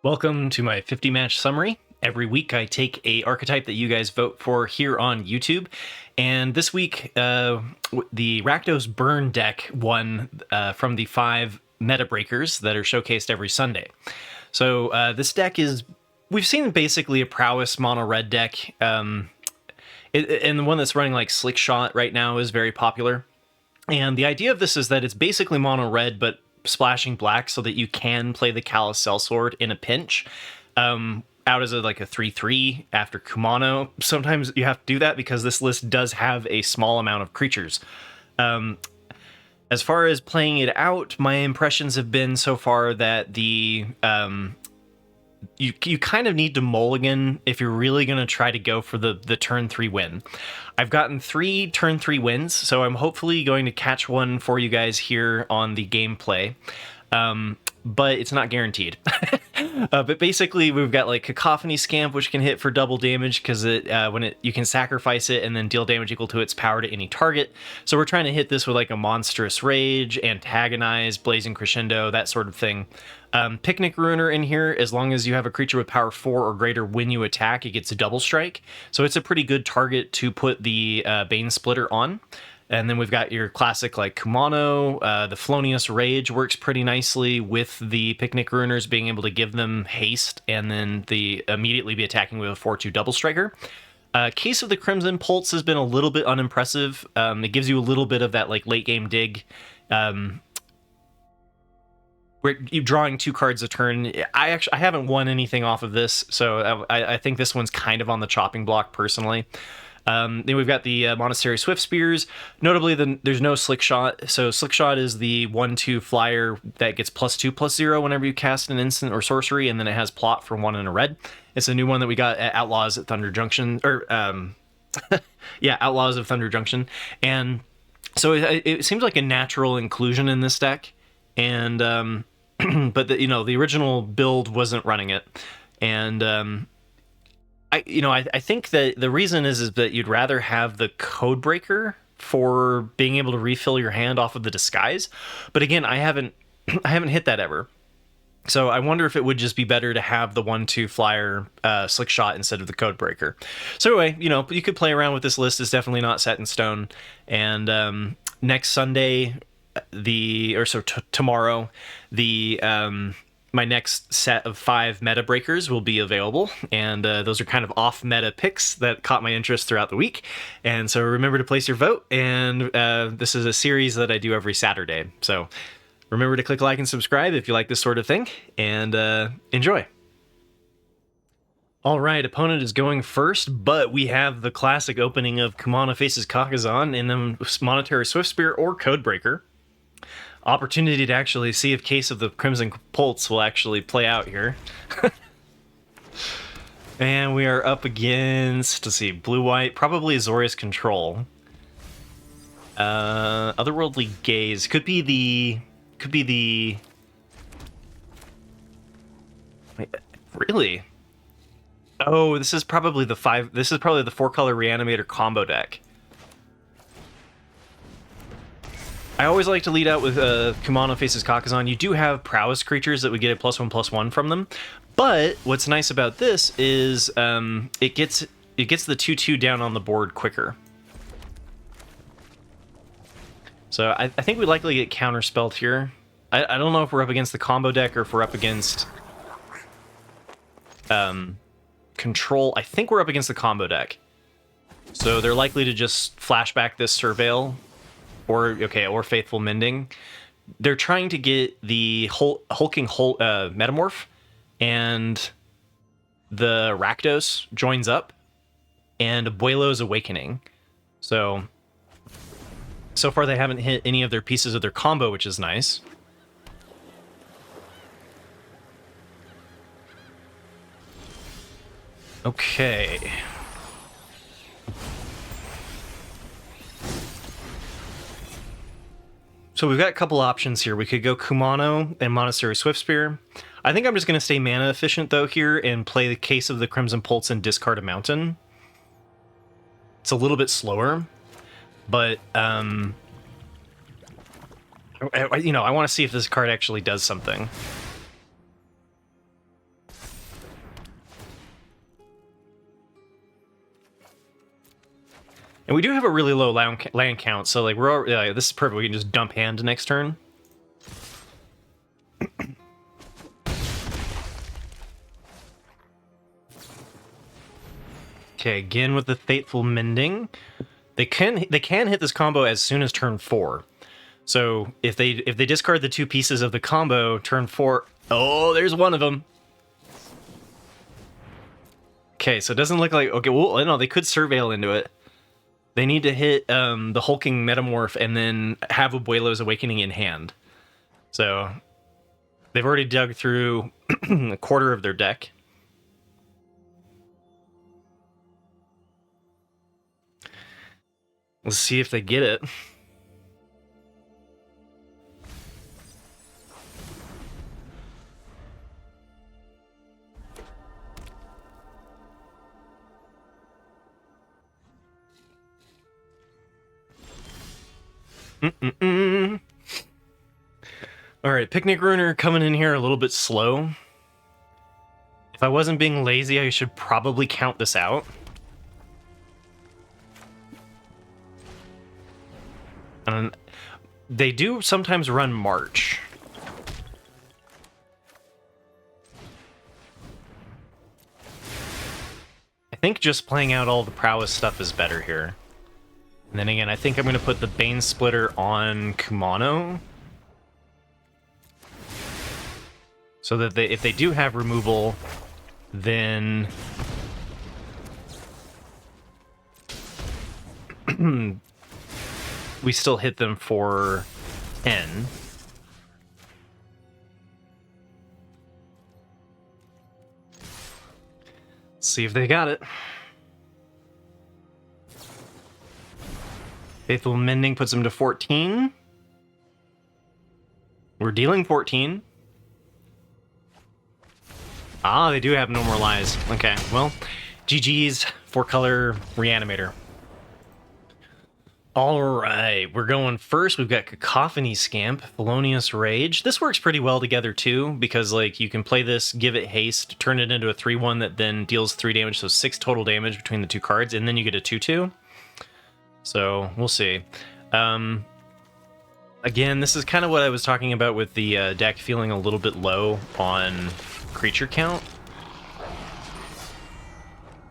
Welcome to my 50 match summary. Every week I take a archetype that you guys vote for here on YouTube. And this week, the Rakdos Burn deck won from the 5 meta breakers that are showcased every Sunday. So this deck is, we've seen basically a Prowess mono red deck. And the one that's running like Slickshot right now is very popular. And the idea of this is that it's basically mono red, but splashing black so that you can play the Callous Sellsword in a pinch. Out as a 3/3 after Kumano. Sometimes you have to do that because this list does have a small amount of creatures. As far as playing it out, my impressions have been so far that the you kind of need to mulligan if you're really going to try to go for the turn 3 win. I've gotten 3 turn 3 wins, so I'm hopefully going to catch one for you guys here on the gameplay. But it's not guaranteed. But basically, we've got like Cacophony Scamp, which can hit for double damage because you can sacrifice it and then deal damage equal to its power to any target. So we're trying to hit this with like a Monstrous Rage, Antagonize, Blazing Crescendo, that sort of thing. Picnic Ruiner in here, as long as you have a creature with power 4 or greater when you attack, it gets a double strike. So it's a pretty good target to put the Bane Splitter on. And then we've got your classic like Kumano, the Felonious Rage works pretty nicely with the Picnic Ruiners being able to give them haste and then immediately be attacking with a 4/2 double striker. Case of the Crimson Pulse has been a little bit unimpressive. It gives you a little bit of that like late game dig. Where you're drawing 2 cards a turn. I haven't won anything off of this, so I think this one's kind of on the chopping block personally. Then we've got the Monastery Swift Spears. Notably, there's no Slickshot. So Slickshot is the 1/2 flyer that gets +2/+0 whenever you cast an instant or sorcery, and then it has plot for 1 and a red. It's a new one that we got at Outlaws at Thunder Junction, or yeah, Outlaws of Thunder Junction. And so it seems like a natural inclusion in this deck, and but the original build wasn't running it, and I think that the reason is that you'd rather have the Codebreaker for being able to refill your hand off of the Disguise. But again, I haven't hit that ever. So I wonder if it would just be better to have the 1/2 flyer Slickshot instead of the Codebreaker. So anyway, you could play around with this list. It's definitely not set in stone. And next Sunday, tomorrow, my next set of 5 meta breakers will be available, and those are kind of off-meta picks that caught my interest throughout the week. And so remember to place your vote, and this is a series that I do every Saturday. So remember to click like and subscribe if you like this sort of thing, and enjoy. All right, opponent is going first, but we have the classic opening of Kumano faces Kakazan in the Monetary Swiftspear or Codebreaker. Opportunity to actually see if Case of the Crimson Pulse will actually play out here. And we are up against, let's see, blue-white, probably Azorius Control. Otherworldly Gaze could be the. Wait, really? Oh, this is probably the 4-color Reanimator Combo deck. I always like to lead out with Kumano faces Kakazan. You do have Prowess creatures that would get a +1/+1 from them, but what's nice about this is it gets the 2/2 down on the board quicker. So I think we likely get counterspelled here. I don't know if we're up against the combo deck or if we're up against Control. I think we're up against the combo deck. So they're likely to just flashback this Surveil. Or Faithful Mending. They're trying to get the Hulking Metamorph, and the Rakdos joins up, and Abuelo's Awakening. So far they haven't hit any of their pieces of their combo, which is nice. Okay. So we've got a couple options here. We could go Kumano and Monastery Swiftspear. I think I'm just going to stay mana efficient, though, here and play the Case of the Crimson Pulse and discard a Mountain. It's a little bit slower, but I want to see if this card actually does something. And we do have a really low land count, so like we're already, this is perfect. We can just dump hand next turn. Okay, again with the Fateful Mending. They can hit this combo as soon as turn 4. So if they discard the 2 pieces of the combo, turn 4. Oh, there's one of them. Okay, so it doesn't look like... Okay, well, no, they could Surveil into it. They need to hit the Hulking Metamorph and then have Abuelo's Awakening in hand. So they've already dug through a quarter of their deck. Let's see if they get it. Alright, Picnic Ruiner coming in here a little bit slow. If I wasn't being lazy, I should probably count this out. And they do sometimes run March. I think just playing out all the Prowess stuff is better here. And then again, I think I'm going to put the Bane Splitter on Kumano. So that if they do have removal, then... we still hit them for 10. Let's see if they got it. Faithful Mending puts them to 14. We're dealing 14. Ah, they do have No More Lies. Okay, well, GG's 4-color Reanimator. Alright, we're going first. We've got Cacophony Scamp, Felonious Rage. This works pretty well together too, because like you can play this, give it haste, turn it into a 3-1 that then deals 3 damage, so 6 total damage between the 2 cards, and then you get a 2-2. So, we'll see. Again, this is kind of what I was talking about with the deck feeling a little bit low on creature count.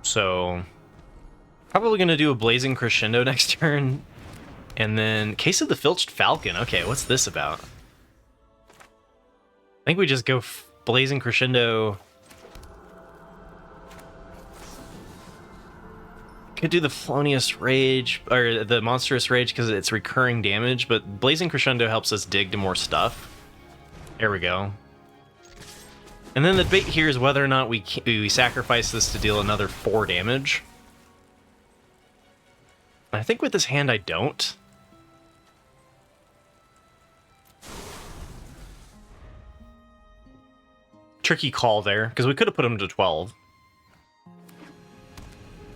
So, probably going to do a Blazing Crescendo next turn. And then, Case of the Filched Falcon. Okay, what's this about? I think we just go Blazing Crescendo. Could do the Felonious Rage, or the Monstrous Rage, because it's recurring damage, but Blazing Crescendo helps us dig to more stuff. There we go. And then the debate here is whether or not we sacrifice this to deal another 4 damage. I think with this hand I don't. Tricky call there, because we could have put him to 12.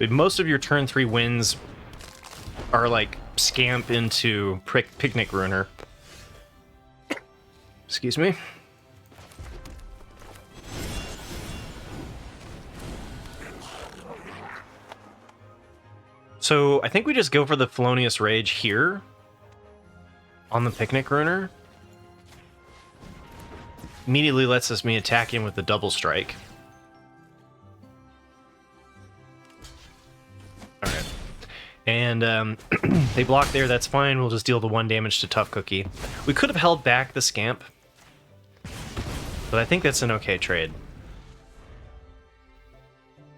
Most of your turn 3 wins are like Scamp into Picnic Ruiner. Excuse me. So I think we just go for the Felonious Rage here on the Picnic Ruiner. Immediately lets me attack in with the double strike. Alright. And they block there, that's fine. We'll just deal the 1 damage to Tough Cookie. We could have held back the Scamp, but I think that's an okay trade.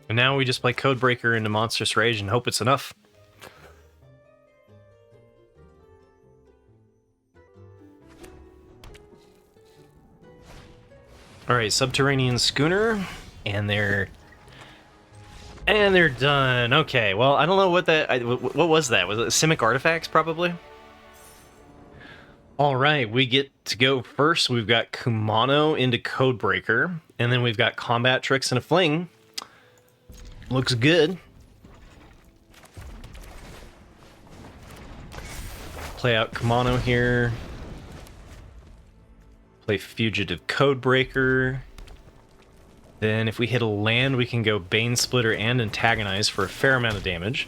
And now we just play Codebreaker into Monstrous Rage and hope it's enough. Alright, Subterranean Schooner, and they're done. Okay, well, I don't know what that... what was that? Was it Simic Artifacts, probably? Alright, we get to go first. We've got Kumano into Codebreaker, and then we've got Combat Tricks and a Fling. Looks good. Play out Kumano here. Play Fugitive Codebreaker. Then if we hit a land, we can go Bane Splitter and Antagonize for a fair amount of damage.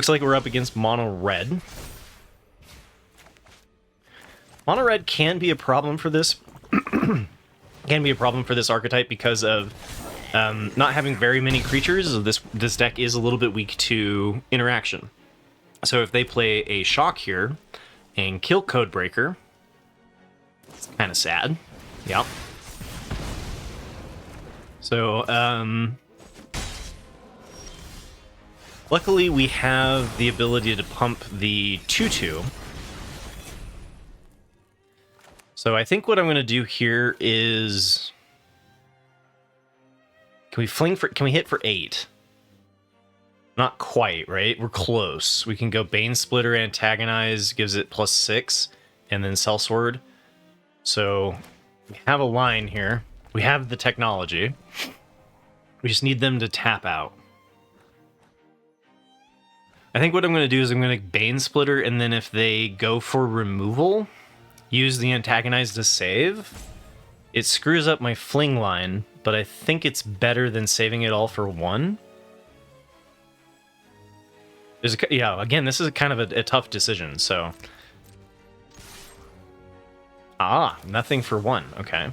Looks like we're up against mono red. Mono red can be a problem for this. Can be a problem for this archetype because of not having very many creatures. This deck is a little bit weak to interaction. So if they play a shock here and kill Codebreaker, it's kind of sad. Yep. So, luckily we have the ability to pump the 2/2. So I think what I'm going to do here is... Can we hit for 8? Not quite, right? We're close. We can go Bane Splitter, Antagonize, gives it +6, and then Sellsword. So we have a line here. We have the technology. We just need them to tap out. I think what I'm going to do is I'm going to Bane Splitter, and then if they go for removal, use the Antagonize to save. It screws up my Fling line, but I think it's better than saving it all for 1. Yeah, again, this is kind of a tough decision, so... nothing for 1, okay.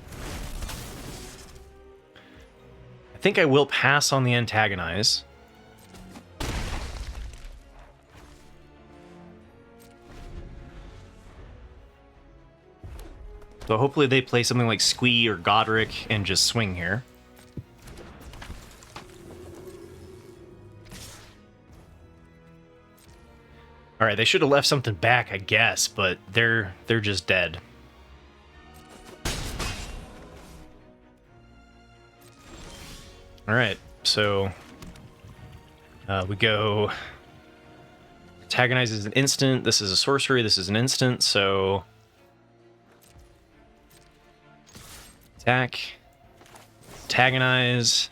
I think I will pass on the Antagonize. So hopefully they play something like Squee or Godric and just swing here. All right, they should have left something back, I guess, but they're just dead. All right, so we go. Antagonize is an instant. This is a sorcery. This is an instant. So attack, antagonize.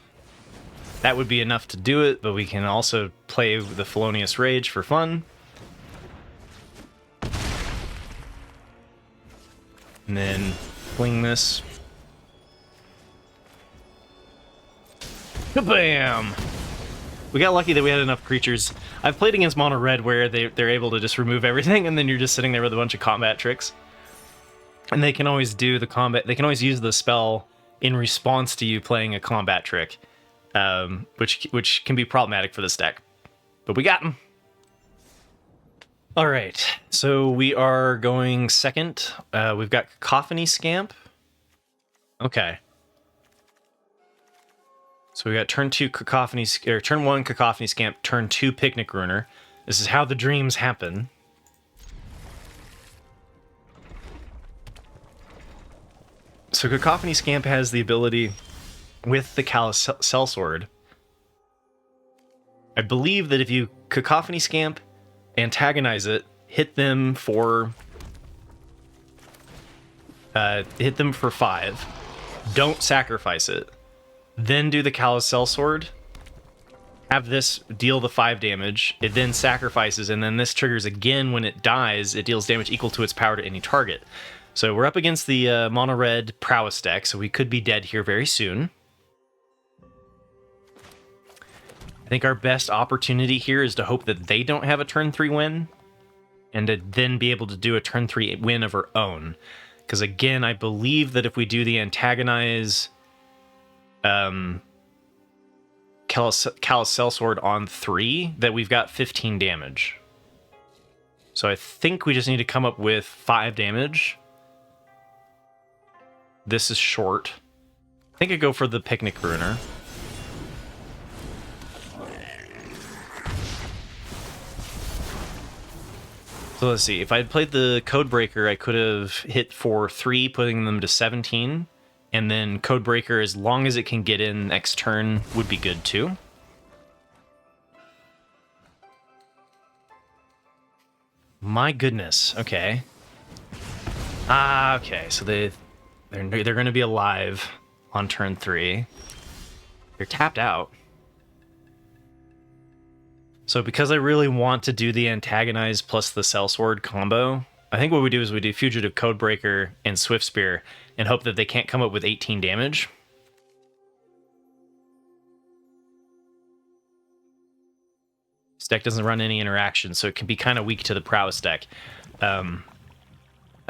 That would be enough to do it, but we can also play the Felonious Rage for fun. And then fling this. Kabam! We got lucky that we had enough creatures. I've played against mono red where they're able to just remove everything, and then you're just sitting there with a bunch of combat tricks. And they can always do the combat. They can always use the spell in response to you playing a combat trick, which can be problematic for this deck. But we got them. All right, so we are going second. We've got Cacophony Scamp. Okay. So we got turn 2 Cacophony, or turn 1 Cacophony Scamp, turn 2 Picnic Ruiner. This is how the dreams happen. So Cacophony Scamp has the ability with the Callous Sellsword. I believe that if you Cacophony Scamp, antagonize it, hit them for 5, don't sacrifice it, then do the Callous Sellsword, have this deal the 5 damage, it then sacrifices, and then this triggers again when it dies, it deals damage equal to its power to any target. So we're up against the mono red Prowess deck, so we could be dead here very soon. I think our best opportunity here is to hope that they don't have a turn 3 win, and to then be able to do a turn 3 win of our own. Because again, I believe that if we do the antagonize Callous Sellsword on 3, that we've got 15 damage. So I think we just need to come up with 5 damage. This is short. I think I go for the Picnic Ruiner. So let's see, if I had played the Codebreaker, I could have hit for 3, putting them to 17, and then Codebreaker, as long as it can get in next turn, would be good too. My goodness, okay. Okay, so they're going to be alive on turn 3. They're tapped out. So because I really want to do the Antagonize plus the Sellsword combo, I think what we do is we do Fugitive Codebreaker and Swift Spear and hope that they can't come up with 18 damage. This deck doesn't run any interaction, so it can be kind of weak to the Prowess deck. I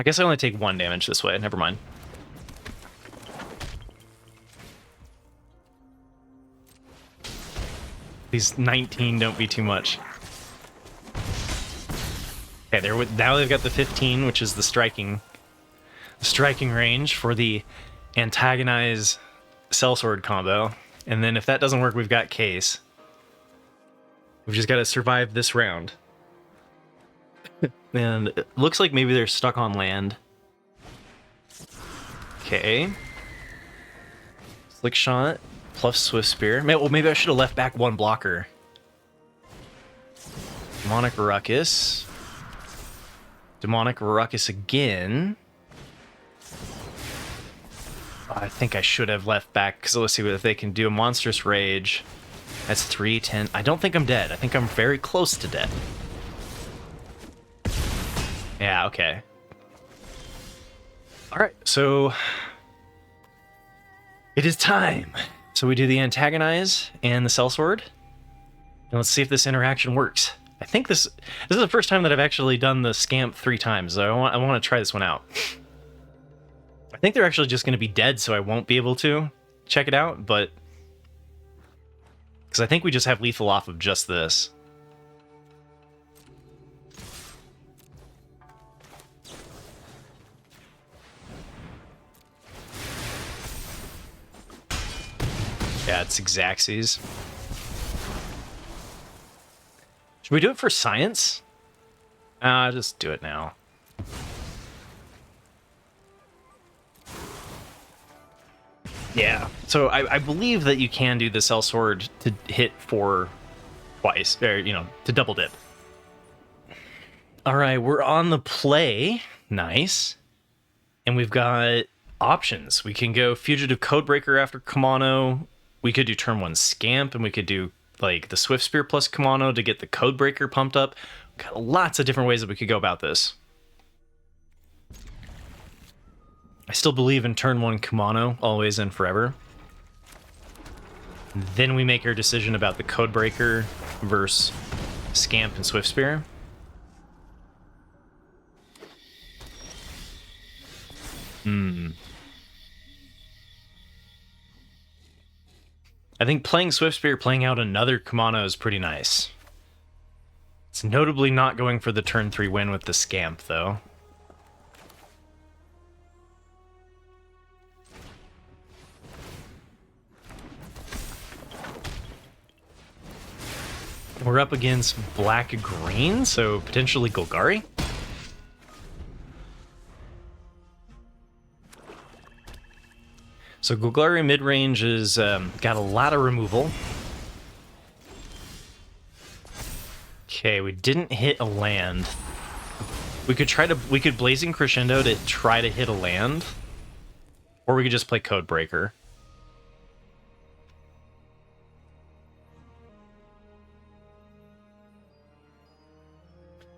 guess I only take 1 damage this way. Never mind. These 19 don't be too much. Okay, now they've got the 15, which is the striking range for the antagonize sellsword combo. And then if that doesn't work, we've got Case. We've just got to survive this round. And it looks like maybe they're stuck on land. Okay. Slickshot plus Swift Spear. Well, maybe I should have left back 1 blocker. Demonic Ruckus. Demonic Ruckus again. I think I should have left back, because let's see if they can do a Monstrous Rage. That's 3, 10. I don't think I'm dead. I think I'm very close to dead. Yeah, okay. Alright, so it is time. So we do the Antagonize and the Sellsword. And let's see if this interaction works. I think this is the first time that I've actually done the Scamp 3 times, so I want to try this one out. I think they're actually just going to be dead, so I won't be able to check it out, but... because I think we just have lethal off of just this. Yeah, it's Xaxes. Should we do it for science? Just do it now. Yeah, so I believe that you can do the Sellsword to hit for twice, or, you know, to double dip. All right, we're on the play. Nice. And we've got options. We can go Fugitive Codebreaker after Kamano. We could do turn 1 Scamp, and we could do like the Swift Spear plus Kamano to get the Codebreaker pumped up. We've got lots of different ways that we could go about this. I still believe in turn 1 Kamano, always and forever. Then we make our decision about the Codebreaker versus Scamp and Swift Spear. I think playing Swift Spear, playing out another Kamano is pretty nice. It's notably not going for the turn 3 win with the Scamp, though. We're up against black-green, so potentially Golgari. So Golgari Midrange is got a lot of removal. Okay, we didn't hit a land. We could Blazing Crescendo to try to hit a land, or we could just play Codebreaker.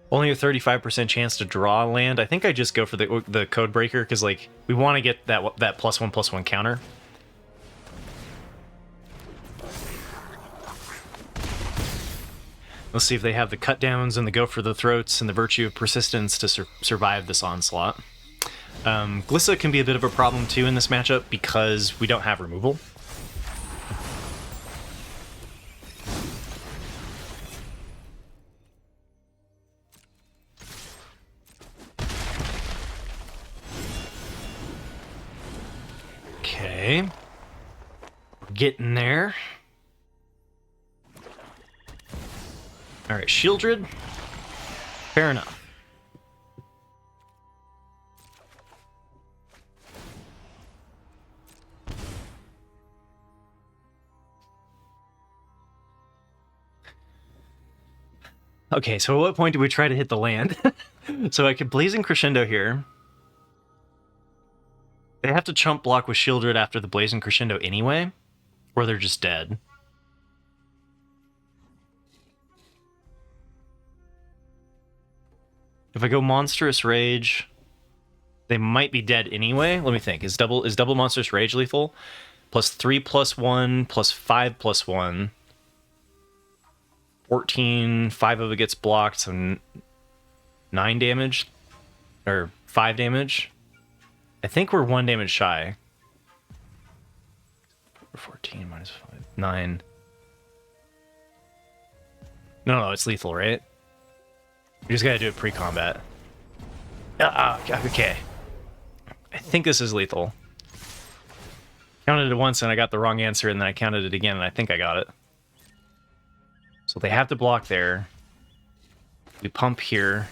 Only a 35% chance to draw a land. I think I just go for the Codebreaker, because like we want to get that +1/+1 counter. Let's see if they have the cut downs and the go for the throats and the virtue of persistence to survive this onslaught. Glissa can be a bit of a problem too in this matchup because we don't have removal. Okay, we're getting there. All right, Shieldred. Fair enough. Okay, so at what point do we try to hit the land? So I could Blazing Crescendo here. They have to chump block with Shieldred after the Blazing Crescendo anyway, or they're just dead. If I go Monstrous Rage, they might be dead anyway. Let me think. Is double Monstrous Rage lethal? +3/+1, +5/+1, 14, 5 of it gets blocked, so 9 damage, or 5 damage. I think we're 1 damage shy. 14 minus 5, 9. No, it's lethal, right? We just gotta do it pre-combat. Okay. I think this is lethal. Counted it once and I got the wrong answer, and then I counted it again and I think I got it. So they have to block there. We pump here.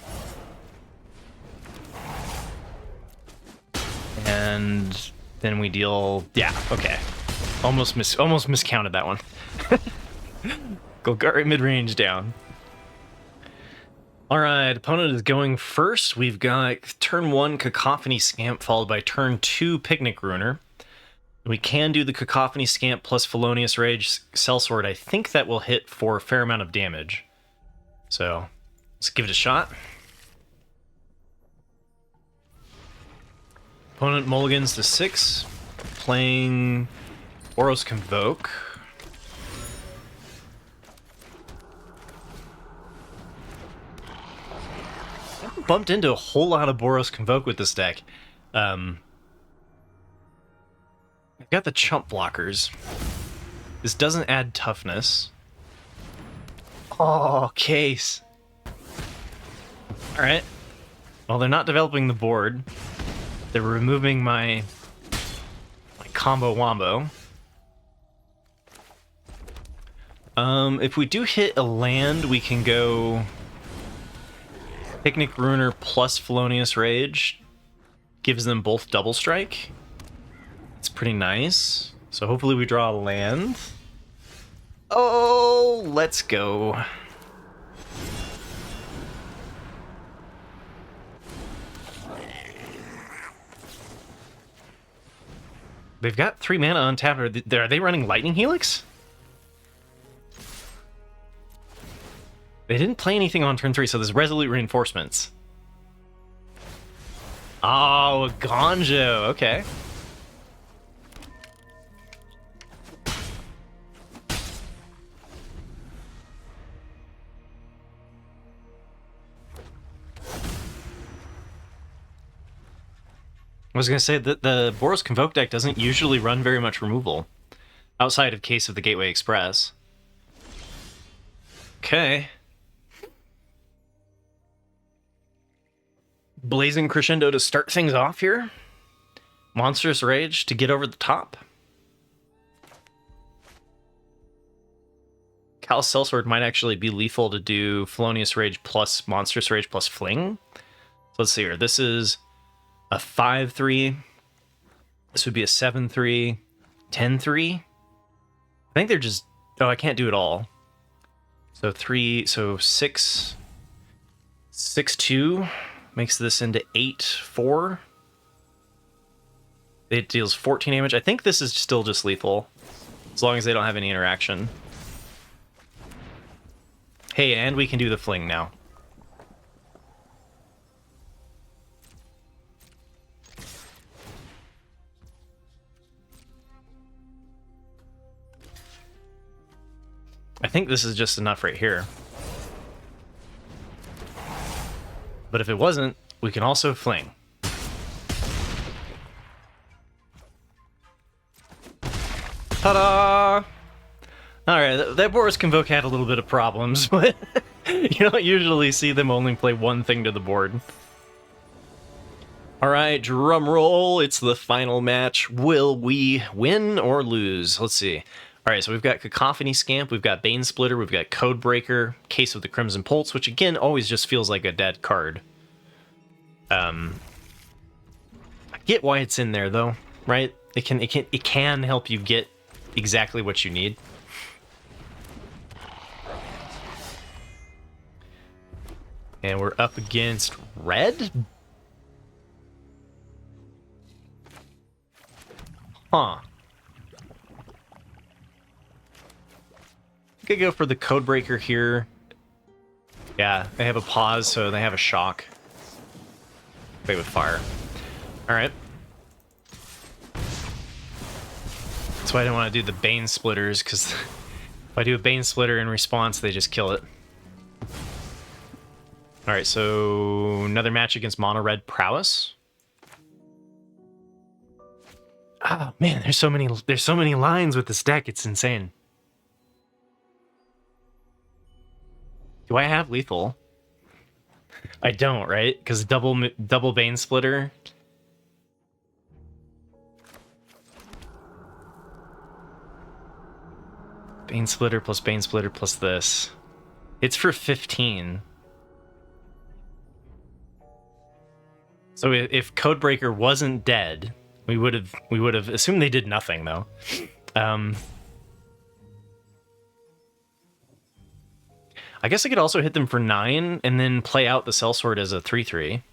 And then we deal... Yeah, okay. Almost miscounted that one. Golgari Midrange down. Alright, opponent is going first. We've got turn 1 Cacophony Scamp followed by turn 2 Picnic Ruiner. We can do the Cacophony Scamp plus Felonious Rage Sellsword. I think that will hit for a fair amount of damage. So, let's give it a shot. Opponent mulligans to 6, playing Boros Convoke. I haven't bumped into a whole lot of Boros Convoke with this deck. I've got the chump blockers. This doesn't add toughness. Oh, case. Alright. Well, they're not developing the board. They're removing my combo wombo. If we do hit a land, we can go Picnic Ruiner plus Felonious Rage. Gives them both double strike. It's pretty nice. So hopefully we draw a land. Oh, let's go. They've got 3 mana on tap. Are they running Lightning Helix? They didn't play anything on turn 3, so there's Resolute Reinforcements. Oh, Gonjo. Okay. I was going to say that the Boros Convoke deck doesn't usually run very much removal, outside of case of the Gateway Express. Okay. Blazing Crescendo to start things off here. Monstrous Rage to get over the top. Cal Sellsword might actually be lethal to do Felonious Rage plus Monstrous Rage plus Fling. So let's see here. This is a 5-3. This would be a 7-3. 10-3. I think they're just... Oh, I can't do it all. So 3... So 6... 6-2 makes this into 8-4. It deals 14 damage. I think this is still just lethal, as long as they don't have any interaction. Hey, and we can do the Fling now. I think this is just enough right here. But if it wasn't, we can also Fling. Ta-da! Alright, that Boros Convoke had a little bit of problems, but you don't usually see them only play one thing to the board. Alright, drum roll, it's the final match. Will we win or lose? Let's see. Alright, so we've got Cacophony Scamp, we've got Bane Splitter, we've got Codebreaker, Case of the Crimson Pulse, which again always just feels like a dead card. I get why it's in there though, right? It can help you get exactly what you need. And we're up against red? Huh. I could go for the Codebreaker here. Yeah, they have a pause, so they have a shock. Play with fire. Alright. That's why I didn't want to do the Bane Splitters, because If I do a Bane Splitter in response, they just kill it. Alright, so another match against Mono Red Prowess. Oh man, there's so many lines with this deck, it's insane. Do I have lethal? I don't, right? Because double Bane Splitter. Bane Splitter plus Bane Splitter plus this. It's for 15. So if Codebreaker wasn't dead, we would have assumed they did nothing though. I guess I could also hit them for 9 and then play out the Sellsword as a 3/3. I'm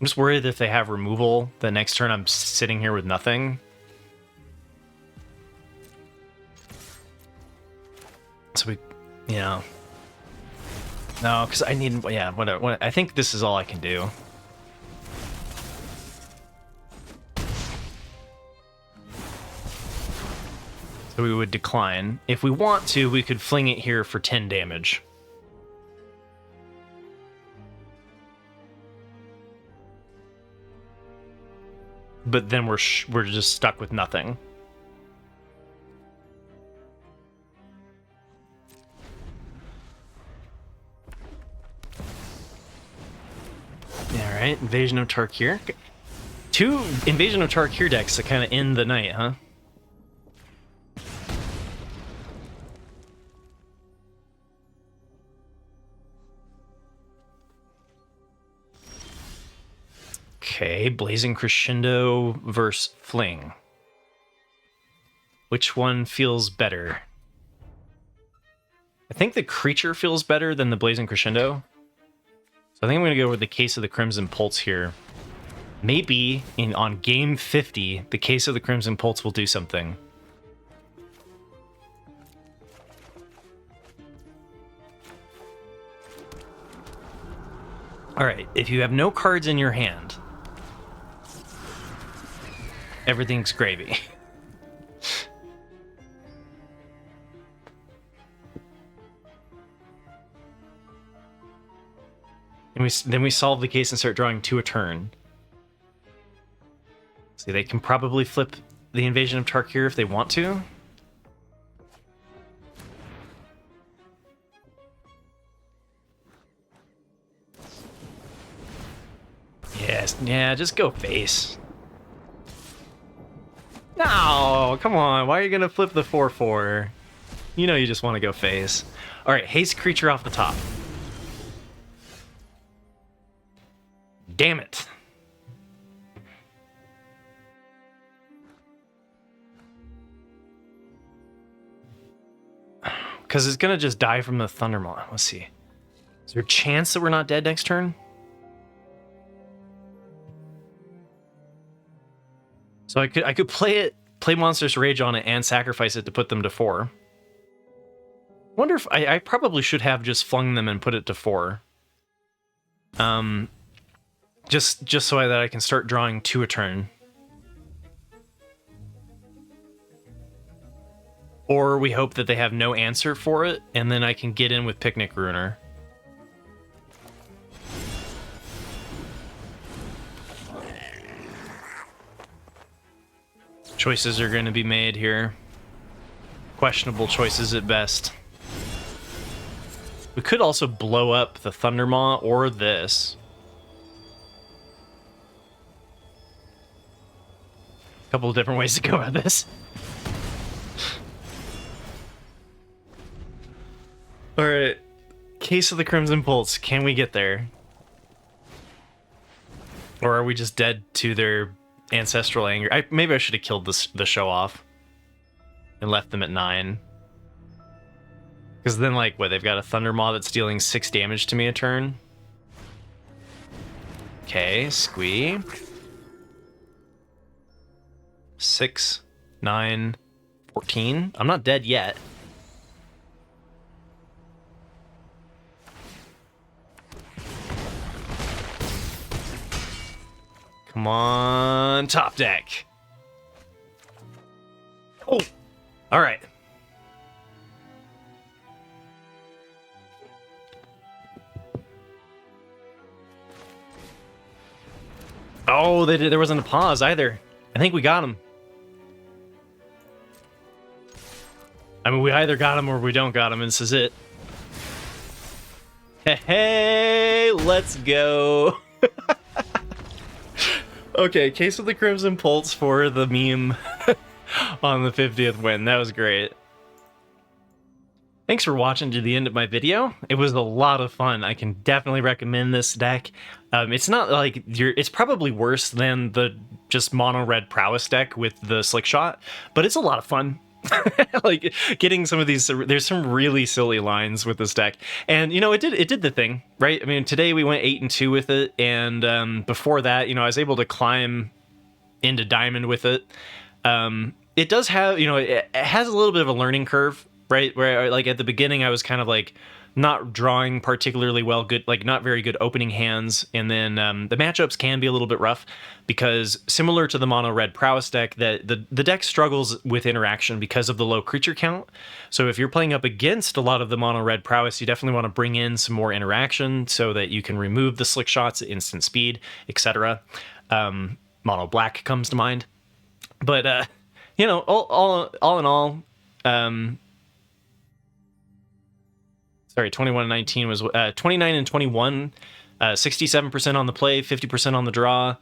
just worried that if they have removal, the next turn I'm sitting here with nothing. So we, you know. No, because I need, yeah, whatever. I think this is all I can do. So we would decline. If we want to, we could fling it here for 10 damage. But then we're just stuck with nothing. Alright, Invasion of Tarkir. 2 Invasion of Tarkir decks to kind of end the night, huh? Okay, Blazing Crescendo versus Fling. Which one feels better? I think the creature feels better than the Blazing Crescendo. So I think I'm going to go with the Case of the Crimson Pulse here. Maybe on game 50, the Case of the Crimson Pulse will do something. Alright, if you have no cards in your hand, everything's gravy. And then we solve the case and start drawing 2 a turn. See, they can probably flip the Invasion of Tarkir if they want to. Yes, yeah, just go face. No, come on. Why are you going to flip the 4/4? You know you just want to go face. All right, haste creature off the top. Damn it. Because it's going to just die from the Thundermaw. Let's see. Is there a chance that we're not dead next turn? So I could play Monstrous Rage on it and sacrifice it to put them to 4. Wonder if I probably should have just flung them and put it to 4. Just so that I can start drawing 2 a turn. Or we hope that they have no answer for it, and then I can get in with Picnic Ruiner. Choices are going to be made here. Questionable choices at best. We could also blow up the Thundermaw or this. A couple of different ways to go about this. Alright. Case of the Crimson Pulse. Can we get there? Or are we just dead to their ancestral anger? Maybe I should have killed the Showoff and left them at 9. Because then, like, what? They've got a Thundermaw that's dealing 6 damage to me a turn. Okay, squee. 6, 9, 14. I'm not dead yet. Come on, top deck. Oh, all right. Oh, there wasn't a pause either. I think we got him. I mean, we either got him or we don't got him, and this is it. Hey, let's go. Okay, Case of the Crimson Pulse for the meme on the 50th win. That was great. Thanks for watching to the end of my video. It was a lot of fun. I can definitely recommend this deck. It's not like it's probably worse than the just mono red Prowess deck with the Slickshot, but it's a lot of fun. Like getting some of these, there's some really silly lines with this deck, and you know it did the thing, right? I mean, today we went 8-2 with it, and before that, you know, I was able to climb into Diamond with it. It does have, you know, it has a little bit of a learning curve, right? Where like at the beginning I was kind of like not drawing particularly well, like not very good opening hands, and then the matchups can be a little bit rough because similar to the mono red Prowess deck, that the deck struggles with interaction because of the low creature count. So if you're playing up against a lot of the mono red Prowess, you definitely want to bring in some more interaction so that you can remove the slick shots at instant speed, etc. Mono black comes to mind, but you know, all in all. Sorry, 21-19 was 29-21, 67% on the play, 50% on the draw.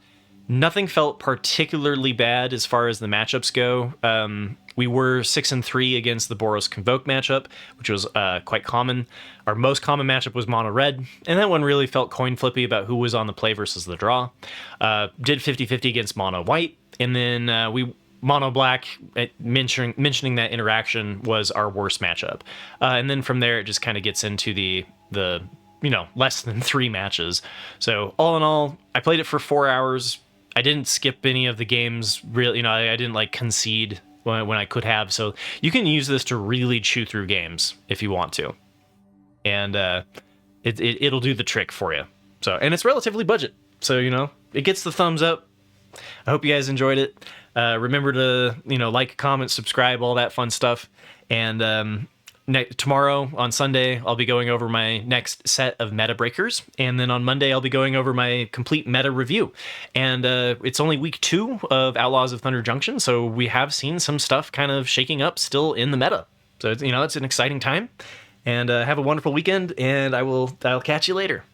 Nothing felt particularly bad as far as the matchups go. We were 6-3 against the Boros Convoke matchup, which was quite common. Our most common matchup was mono red, and that one really felt coin flippy about who was on the play versus the draw. Did 50-50 against mono white, and then we mono black, mentioning that interaction was our worst matchup, and then from there it just kind of gets into the you know, less than 3 matches. So all in all, I played it for 4 hours. I didn't skip any of the games, really. You know, I didn't like concede when I could have. So you can use this to really chew through games if you want to, and it'll do the trick for you. So, and it's relatively budget, so you know it gets the thumbs up. I hope you guys enjoyed it. Remember to, you know, like, comment, subscribe, all that fun stuff. And tomorrow on Sunday, I'll be going over my next set of meta breakers. And then on Monday, I'll be going over my complete meta review. And it's only week 2 of Outlaws of Thunder Junction, so we have seen some stuff kind of shaking up still in the meta. So, you know, it's an exciting time. And have a wonderful weekend, and I'll catch you later.